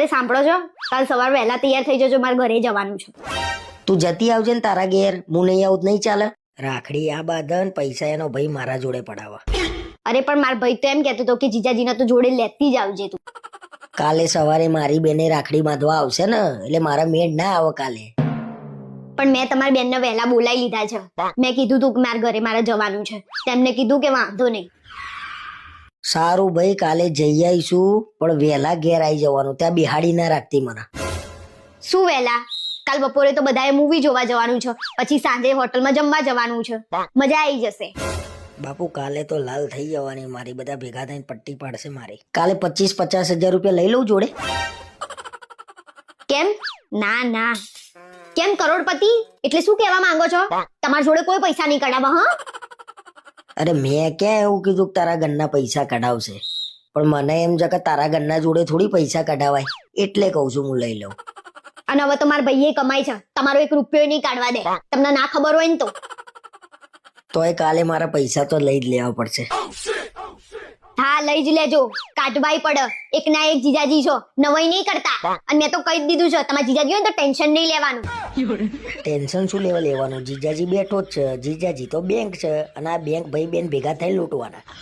અરે સાંભળો છો, કાલ સવારે વહેલા તૈયાર થઈ જજો, મારે ઘરે જવાનું છે. તું જતી આવજે ને તારા ઘેર, હું નહીં આવું તો નહીં ચાલે. રાખડી આ બાંધન પૈસા એનો ભાઈ મારા જોડે પડાવવા. અરે પણ મારો ભાઈ તો એમ કહેતો હતો કે જીજાજીના તો જોડે લેતી જ આવજે તું. કાલે સવારે મારી બેને રાખડી બાંધવા આવશે ને, એટલે મારા મેળ ના આવે કાલે. પણ મેં તમારી બેનને વહેલા બોલાવી લીધા છે. મેં કીધું તું કે મારા ઘરે મારે જવાનું છે, તેમને કીધું કે વાંધો નહીં. સારું ભાઈ, કાલે જઈ આવીશું, પણ વહેલા ઘેર આવી જવાનું. ત્યાં બિહાડી ના રાખતી મને. શું વહેલા? કાલ બપોરે તો બધાએ મૂવી જોવા જવાનું છે, પછી સાંજે હોટલમાં જમવા જવાનું છે, મજા આવી જશે. બાપુ કાલે તો લાલ થઈ જવાની મારી, બધા ભેગા થઈને પટ્ટી પાડશે મારી. કાલે 25-50 હજાર રૂપિયા લઈ લઉં જોડે. કેમ? ના ના, કેમ કરોડપતિ? એટલે શું કહેવા માંગો છો? તમારા જોડે કોઈ પૈસા નહીં કઢાવવા. હા, અરે મેં ક્યાં એવું કીધું કે તારા ઘરના પૈસા કઢાવશે, પણ મને એમ છે કે તારા ઘરના જોડે થોડી પૈસા કઢાવાય, એટલે કહું છું હું લઈ લઉં. અને હવે તો મારા ભાઈએ કમાય છે, તમારો 1 રૂપિયો નહીં કાઢવા દે. તમને ના ખબર હોય ને તોય કાલે મારા પૈસા તો લઈ જ લેવા પડશે. હા લઈ જ લેજો, કાઢવાય પડે. એક ના એક જીજાજી છો, નવાઈ નહીં કરતા. અને મેં તો કહી જ દીધું છે, તમારા જીજાજી હોય ને તો ટેન્શન નહીં લેવાનું. ટેન્શન શું લેવાનું? જીજાજી બેઠો જ છે, જીજાજી તો બેંક છે, અને આ બેંક ભાઈ બેન ભેગા થઈને લૂંટવાના.